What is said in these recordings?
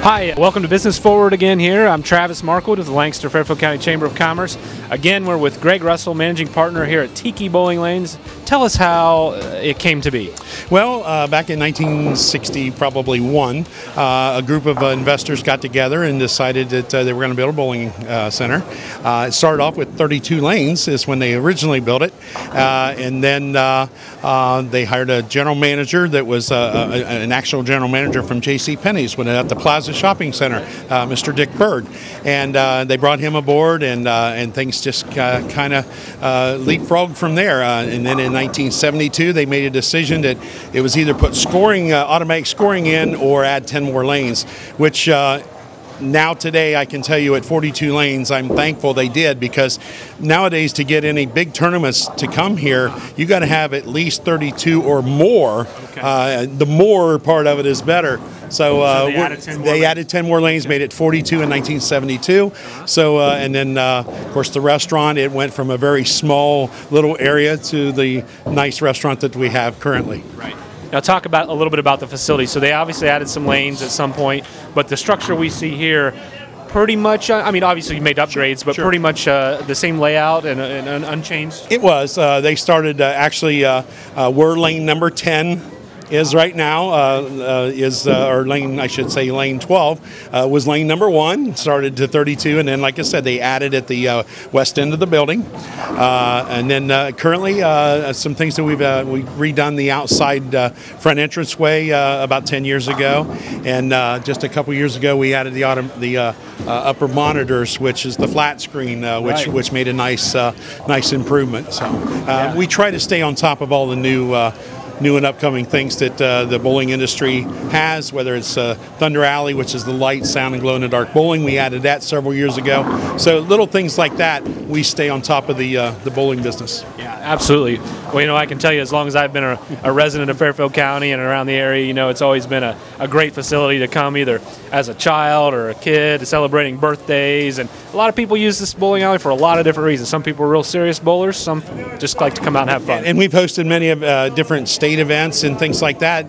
Hi, welcome to Business Forward again here. I'm Travis Markwood with the Lancaster Fairfield County Chamber of Commerce. Again, we're with Greg Russell, managing partner here at Tiki Bowling Lanes. Tell us how it came to be. Well, back in 1960, probably a group of investors got together and decided that they were going to build a bowling center. It started off with 32 lanes is when they originally built it, and then they hired a general manager that was an actual general manager from J.C. Penney's when at the Plaza Shopping Center, Mr. Dick Bird, and they brought him aboard, and things just kind of leapfrogged from there. And then in 1972, they made a decision that it was either put automatic scoring in, or add 10 more lanes, which now today I can tell you at 42 lanes, I'm thankful they did, because nowadays to get any big tournaments to come here, you got to have at least 32 or more. Okay. The more part of it is better. So they added 10 more lanes, made it 42 in 1972. So and then of course the restaurant, it went from a very small little area to the nice restaurant that we have currently. Right. Now talk about a little bit about the facility. So they obviously added some lanes at some point, but the structure we see here, pretty much, I mean, obviously you made upgrades, but pretty much the same layout and unchanged? It was. They started we're lane number 10. Is right now, or lane, I should say lane 12, was lane number 1, started to 32, and then like I said, they added at the west end of the building. And then currently some things that we've redone the outside front entranceway about 10 years ago, and just a couple years ago we added the upper monitors, which is the flat screen, which made a nice improvement. So we try to stay on top of all the new and upcoming things that the bowling industry has, whether it's Thunder Alley, which is the light, sound, and glow-in-the-dark bowling. We added that several years ago. So little things like that, we stay on top of the bowling business. Yeah, absolutely. Well, you know, I can tell you, as long as I've been a resident of Fairfield County and around the area, you know, it's always been a great facility to come either as a child or a kid, celebrating birthdays. And a lot of people use this bowling alley for a lot of different reasons. Some people are real serious bowlers. Some just like to come out and have fun. And we've hosted many of different state events and things like that.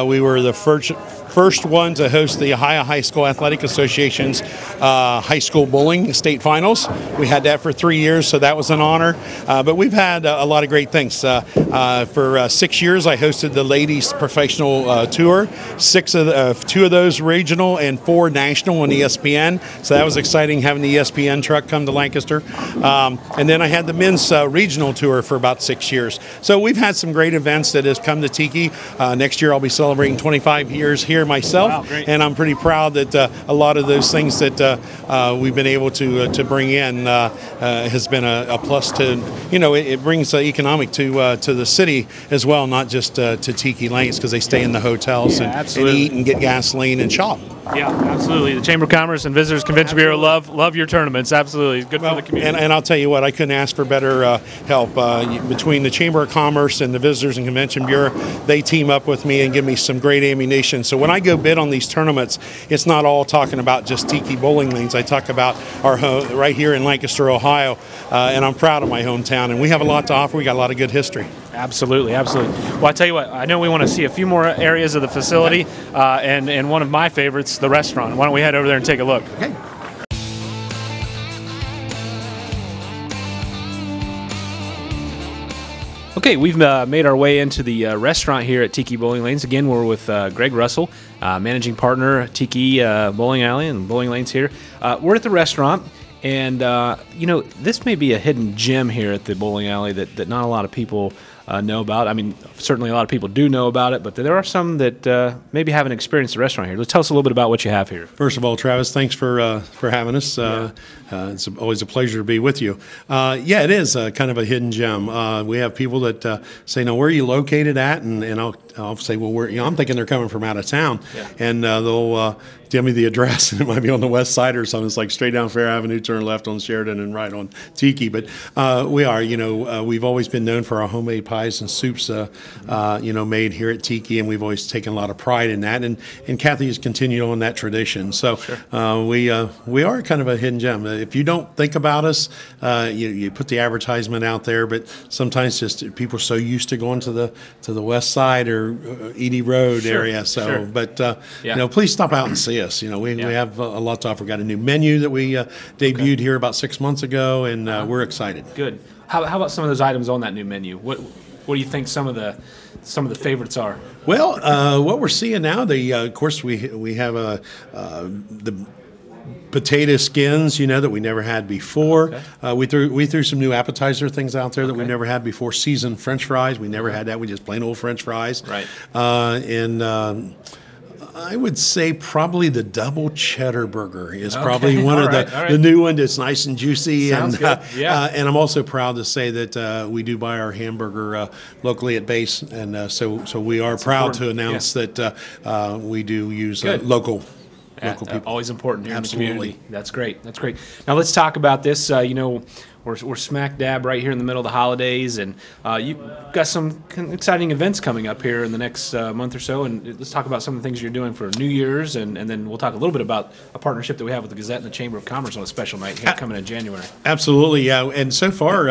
We were the first one to host the Ohio High School Athletic Association's high school bowling state finals. We had that for 3 years, so that was an honor. But we've had a lot of great things. For 6 years, I hosted the ladies professional tour. 2 of those regional and 4 national on ESPN. So that was exciting, having the ESPN truck come to Lancaster. And then I had the men's regional tour for about 6 years. So we've had some great events that has come to Tiki. Next year, I'll be celebrating 25 years here myself, wow, and I'm pretty proud that a lot of those things that we've been able to bring in has been a plus to, you know, it brings economic to the city as well, not just to Tiki Lanes, because they stay in the hotels and eat and get gasoline and shop. Yeah, absolutely. The Chamber of Commerce and Visitors Convention Bureau love your tournaments. Absolutely. Good for the community. And I'll tell you what, I couldn't ask for better help. Between the Chamber of Commerce and the Visitors and Convention Bureau, they team up with me and give me some great ammunition. So when I go bid on these tournaments, it's not all talking about just Tiki Bowling Lanes. I talk about our home right here in Lancaster, Ohio, and I'm proud of my hometown. And we have a lot to offer. We got a lot of good history. Absolutely, absolutely. Well, I tell you what, I know we want to see a few more areas of the facility, and one of my favorites, the restaurant. Why don't we head over there and take a look? Okay. Okay, we've made our way into the restaurant here at Tiki Bowling Lanes. Again, we're with Greg Russell, managing partner at Tiki Bowling Alley and Bowling Lanes here. We're at the restaurant, and you know, this may be a hidden gem here at the bowling alley that not a lot of people know about. I mean, certainly a lot of people do know about it, but there are some that maybe haven't experienced the restaurant here. Let's tell us a little bit about what you have here. First of all, Travis, thanks for having us. It's always a pleasure to be with you. Yeah, it is kind of a hidden gem. We have people that say, "No, where are you located at?" And I'll say, "Well, I'm thinking they're coming from out of town," and they'll give me the address, and it might be on the west side or something. It's like straight down Fair Avenue turn left on Sheridan and right on Tiki. But we are, we've always been known for our homemade pies and soups, made here at Tiki, and we've always taken a lot of pride in that. And Kathy has continued on that tradition. So we are kind of a hidden gem. If you don't think about us, you put the advertisement out there, but sometimes just people are so used to going to the west side or Edie Road area. So, but please stop out and see us. We have a lot to offer. We've got a new menu that we debuted here about 6 months ago, and we're excited. Good. How about some of those items on that new menu? What do you think some of the favorites are? Well, what we're seeing now, of course we have the potato skins, that we never had before. Okay. We threw some new appetizer things out there that we never had before. Seasoned French fries, we never had that. We just plain old French fries. Right. I would say probably the double cheddar burger is probably one of the new one that's nice and juicy. Sounds good. And I'm also proud to say that we do buy our hamburger locally at Base, and so we are proud to announce that we do use local people. Always important here in the community. That's great. Now let's talk about this. We're smack dab right here in the middle of the holidays, and you've got some exciting events coming up here in the next month or so. And let's talk about some of the things you're doing for New Year's, and then we'll talk a little bit about a partnership that we have with the Gazette and the Chamber of Commerce on a special night here coming in January. Absolutely, yeah. And so far,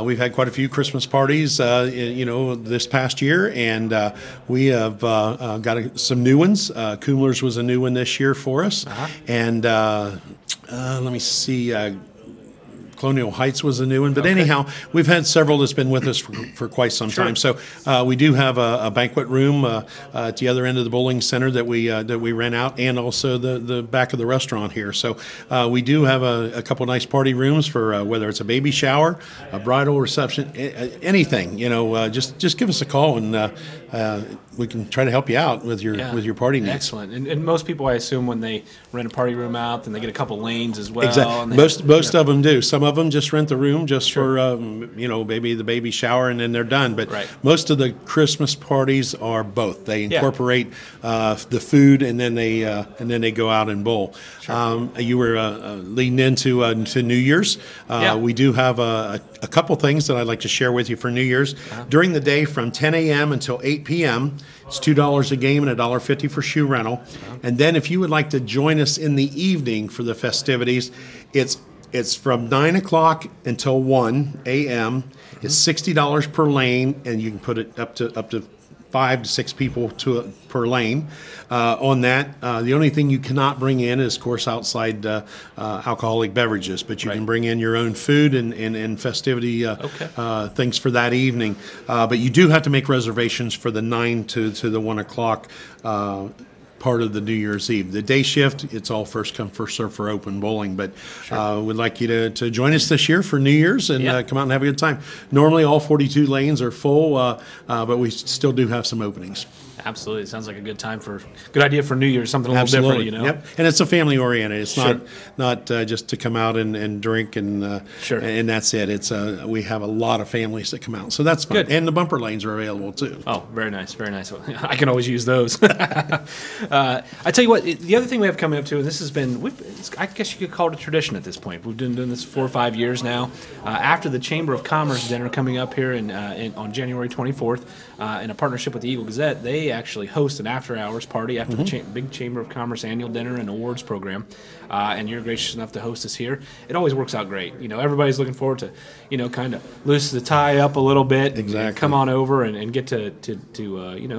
we've had quite a few Christmas parties, this past year, and we have got some new ones. Kumler's was a new one this year for us, and let me see. Colonial Heights was a new one, but anyhow, we've had several that's been with us for quite some time. So we do have a banquet room at the other end of the bowling center that we rent out, and also the back of the restaurant here. So we do have a couple nice party rooms for whether it's a baby shower, a bridal reception, anything. Just give us a call, and we can try to help you out with your party needs. Excellent. And most people, I assume, when they rent a party room out, then they get a couple lanes as well. Exactly. Most of them do. Some of them just rent the room just for maybe the baby shower, and then they're done. But most of the Christmas parties are both. They incorporate the food, and then they go out and bowl. You were leading into New Year's. We do have a couple things that I'd like to share with you for New Year's. During the day from 10 a.m. until 8 p.m., it's $2 a game and $1.50 for shoe rental. And then if you would like to join us in the evening for the festivities, it's from 9 o'clock until 1 a.m. It's $60 per lane, and you can put it up to 5 to 6 people per lane. On that, the only thing you cannot bring in is, of course, outside alcoholic beverages, but you can bring in your own food and festivity things for that evening. But you do have to make reservations for the 9 to the 1 o'clock part of the New Year's Eve. The day shift, it's all first come, first serve for open bowling. But we'd like you to join us this year for New Year's and come out and have a good time. Normally, all 42 lanes are full, but we still do have some openings. Absolutely. It sounds like a good idea for New Year's, something a little different, Yep. And it's a family oriented. It's not just to come out and drink and that's it. It's we have a lot of families that come out. So that's fun. Good. And the bumper lanes are available too. Oh, very nice. Very nice. I can always use those. I tell you what, the other thing we have coming up too, and this has been, I guess you could call it a tradition at this point. We've been doing this 4 or 5 years now. After the Chamber of Commerce dinner coming up here on January 24th, in a partnership with the Eagle Gazette, they actually host an after-hours party after the big Chamber of Commerce annual dinner and awards program. And you're gracious enough to host us here. It always works out great. Everybody's looking forward to, kind of loosen the tie up a little bit. Exactly. And come on over and get to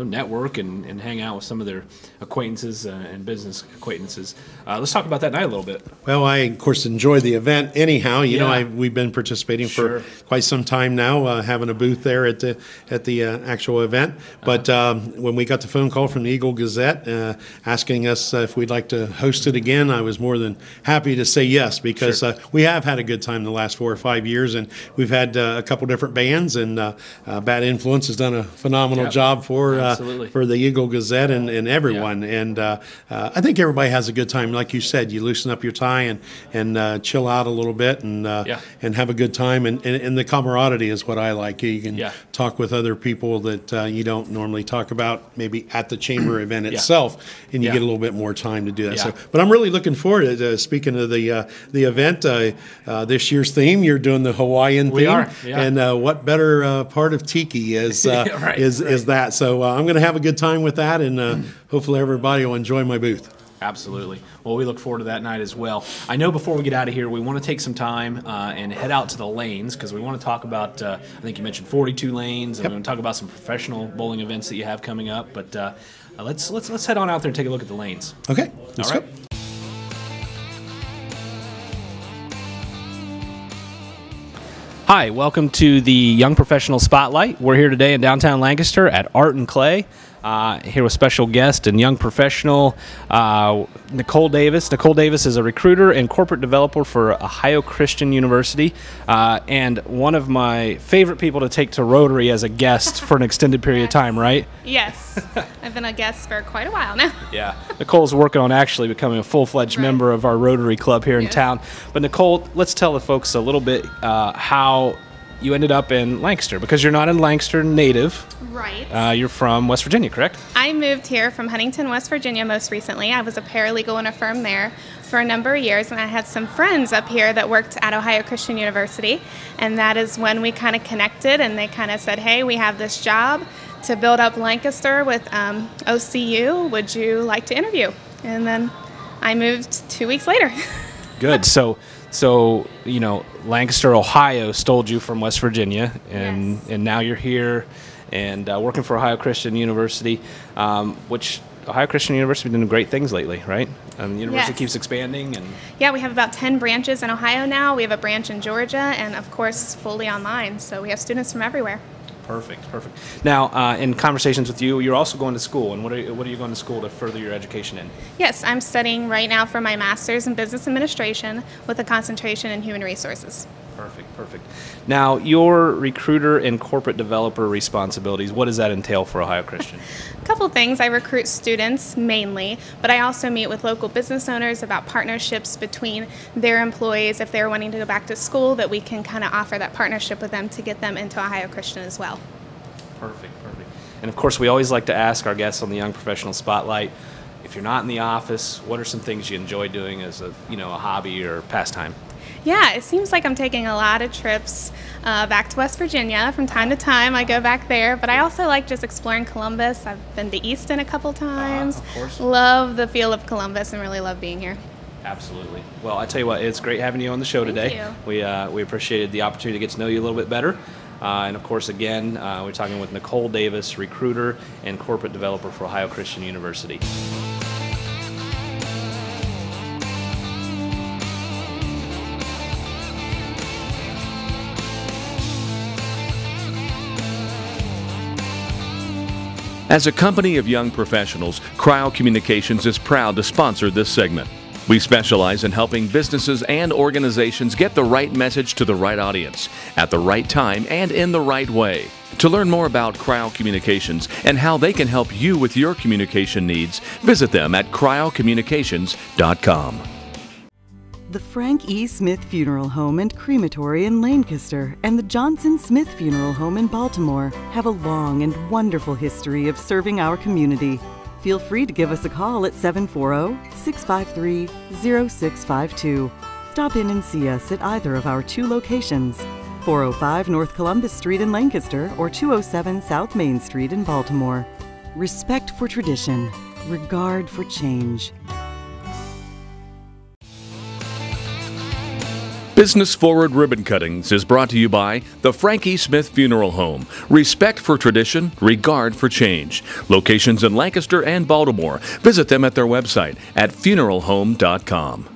network and hang out with some of their acquaintances and business acquaintances. Let's talk about that night a little bit. Well, I, of course, enjoy the event anyhow. We've been participating for quite some time now, having a booth there at the actual event. But when we got the phone call from the Eagle Gazette asking us if we'd like to host it again, I was more than happy to say yes, because we have had a good time the last 4 or 5 years, and we've had a couple different bands, and Bad Influence has done a phenomenal job for the Eagle Gazette and everyone. And I think everybody has a good time. Like you said, you loosen up your tie and chill out a little bit and have a good time. And the camaraderie is what I like. You can talk with other people that you don't normally talk about out maybe at the chamber event itself, and you get a little bit more time to do that. Yeah. So, but I'm really looking forward to speaking of the event. This year's theme, you're doing the Hawaiian theme, and what better part of Tiki is is that? So I'm going to have a good time with that, and hopefully everybody will enjoy my booth. Absolutely. Well, we look forward to that night as well. I know before we get out of here, we want to take some time and head out to the lanes because we want to talk about, I think you mentioned 42 lanes, and we want to talk about some professional bowling events that you have coming up. But let's head on out there and take a look at the lanes. Okay. All right. Hi, welcome to the Young Professional Spotlight. We're here today in downtown Lancaster at Art and Clay. Here with special guest and young professional Nicole Davis. Nicole Davis is a recruiter and corporate developer for Ohio Christian University, and one of my favorite people to take to Rotary as a guest for an extended period of time, right? Yes. I've been a guest for quite a while now. Yeah. Nicole's working on actually becoming a full-fledged member of our Rotary Club here in town. But Nicole, let's tell the folks a little bit how you ended up in Lancaster, because you're not a Lancaster native. Right. You're from West Virginia, correct? I moved here from Huntington, West Virginia most recently. I was a paralegal in a firm there for a number of years, and I had some friends up here that worked at Ohio Christian University, and that is when we kind of connected, and they kind of said, hey, we have this job to build up Lancaster with OCU. Would you like to interview? And then I moved 2 weeks later. Good. So, you know, Lancaster, Ohio stole you from West Virginia, and now you're here and working for Ohio Christian University, which Ohio Christian University has been doing great things lately, right? The university keeps expanding. And yeah, we have about 10 branches in Ohio now. We have a branch in Georgia, and of course, fully online. So we have students from everywhere. Perfect. Now, in conversations with you, you're also going to school, and what are you going to school to further your education in? Yes, I'm studying right now for my master's in business administration with a concentration in human resources. Perfect. Now, your recruiter and corporate developer responsibilities, what does that entail for Ohio Christian? A couple things. I recruit students mainly, but I also meet with local business owners about partnerships between their employees if they're wanting to go back to school, that we can kind of offer that partnership with them to get them into Ohio Christian as well. Perfect. And of course, we always like to ask our guests on the Young Professional Spotlight, if you're not in the office, what are some things you enjoy doing as a hobby or pastime? Yeah, it seems like I'm taking a lot of trips back to West Virginia. From time to time, I go back there, but I also like just exploring Columbus. I've been to Easton a couple times. Of course. Love the feel of Columbus and really love being here. Absolutely. Well, I tell you what, it's great having you on the show today. Thank you. We appreciated the opportunity to get to know you a little bit better. And of course, again, we're talking with Nicole Davis, recruiter and corporate developer for Ohio Christian University. As a company of young professionals, Cryo Communications is proud to sponsor this segment. We specialize in helping businesses and organizations get the right message to the right audience, at the right time, and in the right way. To learn more about Cryo Communications and how they can help you with your communication needs, visit them at cryocommunications.com. The Frank E. Smith Funeral Home and Crematory in Lancaster and the Johnson Smith Funeral Home in Baltimore have a long and wonderful history of serving our community. Feel free to give us a call at 740-653-0652. Stop in and see us at either of our two locations, 405 North Columbus Street in Lancaster or 207 South Main Street in Baltimore. Respect for tradition, regard for change. Business Forward Ribbon Cuttings is brought to you by the Frank E. Smith Funeral Home. Respect for tradition, regard for change. Locations in Lancaster and Baltimore. Visit them at their website at funeralhome.com.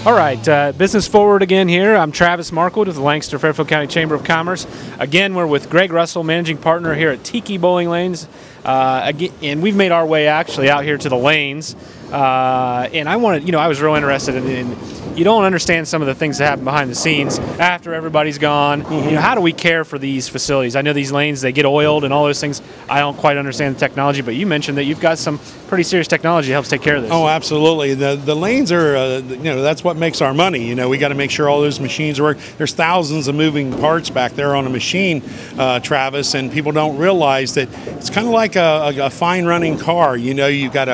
All right, business forward again here. I'm Travis Markwood with the Lancaster Fairfield County Chamber of Commerce. Again, we're with Greg Russell, managing partner here at Tiki Bowling Lanes. Again, and we've made our way actually out here to the lanes. And I wanted, I was real interested in you don't understand some of the things that happen behind the scenes after everybody's gone. Mm-hmm. How do we care for these facilities? I know these lanes, they get oiled and all those things. I don't quite understand the technology, but you mentioned that you've got some pretty serious technology that helps take care of this. Oh, absolutely. The lanes are, that's what makes our money. We got to make sure all those machines work. There's thousands of moving parts back there on a machine, Travis, and people don't realize that it's kind of like a fine running car. You've got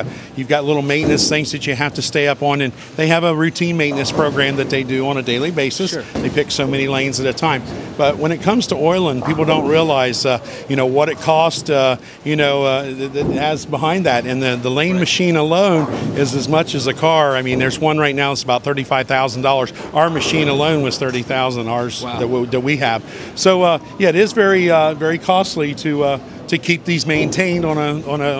little maintenance things that you have to stay up on, and they have a routine maintenance program that they do on a daily basis. Sure. They pick so many lanes at a time. But when it comes to oiling, people don't realize, what it costs, has behind that. And the lane machine alone is as much as a car. I mean, there's one right now that's about $35,000. Our machine alone was $30,000. Ours that we have. So it is very very costly to keep these maintained on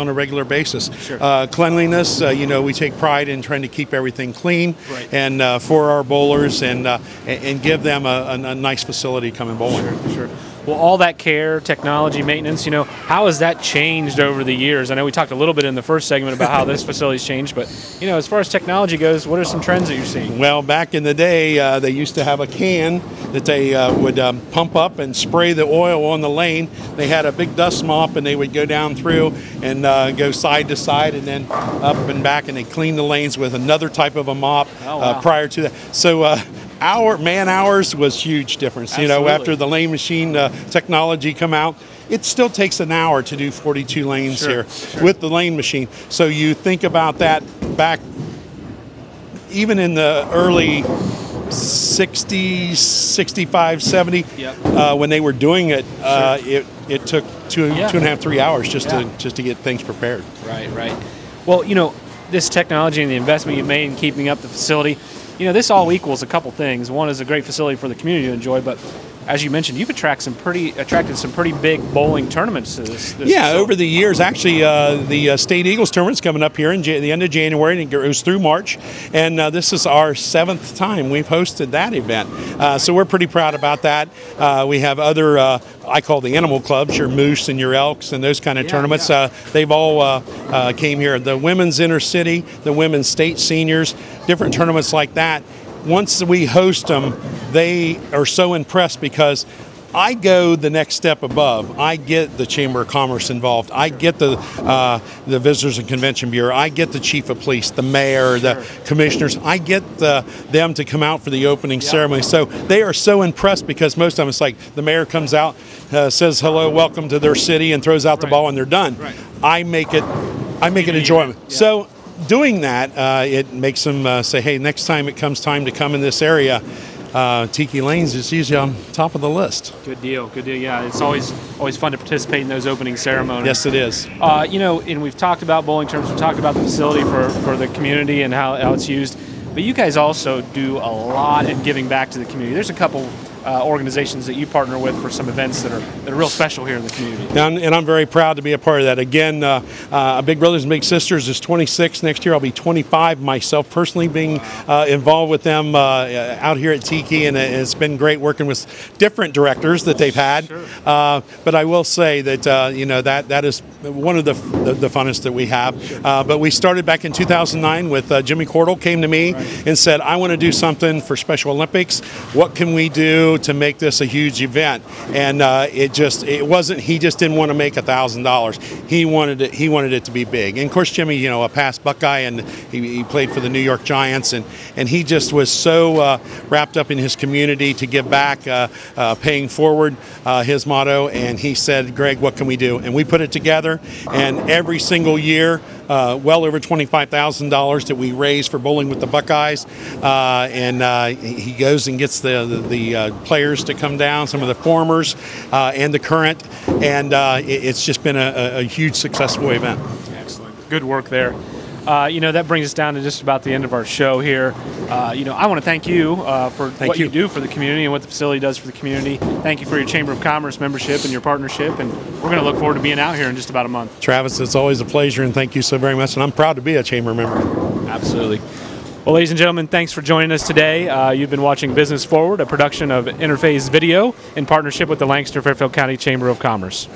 a regular basis. Sure. Cleanliness, we take pride in trying to keep everything clean, right, and for our bowlers and give them a nice facility coming bowling. Sure. Well, all that care, technology, maintenance, how has that changed over the years? I know we talked a little bit in the first segment about how this facility's changed, but, as far as technology goes, what are some trends that you're seeing? Well, back in the day, they used to have a can that they would pump up and spray the oil on the lane. They had a big dust mop, and they would go down through and go side to side and then up and back, and they clean the lanes with another type of a mop prior to that. So our man hours was huge difference. Absolutely. After the lane machine technology come out, it still takes an hour to do 42 lanes here with the lane machine. So you think about that back even in the early 60s, 65, 70, when they were doing it, it took two and a half, 3 hours just to get things prepared. Right. Well, this technology and the investment you've made in keeping up the facility, this all equals a couple things. One is a great facility for the community to enjoy, but as you mentioned, you've attracted some pretty big bowling tournaments to this facility. Over the years, actually, the State Eagles tournament's coming up here in the end of January, and it goes through March, and this is our 7th time we've hosted that event. So we're pretty proud about that. We have other, I call the animal clubs, your moose and your elks and those kind of tournaments. They've all came here. The women's inner city, the women's state seniors, different tournaments like that. Once we host them, they are so impressed because I go the next step above. I get the Chamber of Commerce involved. I get the Visitors and Convention Bureau. I get the Chief of Police, the Mayor, the Commissioners. I get them to come out for the opening ceremony. So they are so impressed because most of them, it's like the Mayor comes out, says hello, welcome to their city, and throws out the ball, and they're done. Right. I make it enjoyment. Yeah. So doing that, it makes them say, hey, next time it comes time to come in this area, Tiki Lanes is usually on top of the list. Good deal. Yeah, it's always fun to participate in those opening ceremonies. Yes, it is. And we've talked about bowling terms. We've talked about the facility for the community and how it's used. But you guys also do a lot in giving back to the community. There's a couple organizations that you partner with for some events that are real special here in the community. And I'm very proud to be a part of that. Again, Big Brothers and Big Sisters is 26 next year. I'll be 25 myself personally, being involved with them out here at Tiki, and it's been great working with different directors that they've had. Sure. But I will say that that is one of the funnest that we have. Sure. But we started back in 2009 with Jimmy Cordell came to me and said, I want to do something for Special Olympics. What can we do to make this a huge event? And it wasn't, he just didn't want to make $1,000. He wanted it to be big. And of course, Jimmy, a past Buckeye, and he played for the New York Giants, and he just was so wrapped up in his community to give back, paying forward, his motto. And he said, Greg, what can we do? And we put it together, and every single year, well over $25,000 that we raise for Bowling with the Buckeyes, and he goes and gets the players to come down, some of the formers and the current, and it's just been a huge successful event. Excellent. Good work there. That brings us down to just about the end of our show here. I want to thank you for what you do for the community and what the facility does for the community. Thank you for your Chamber of Commerce membership and your partnership, and we're going to look forward to being out here in just about a month. Travis, it's always a pleasure, and thank you so very much, and I'm proud to be a Chamber member. Absolutely. Well, ladies and gentlemen, thanks for joining us today. You've been watching Business Forward, a production of Interface Video in partnership with the Lancaster-Fairfield County Chamber of Commerce.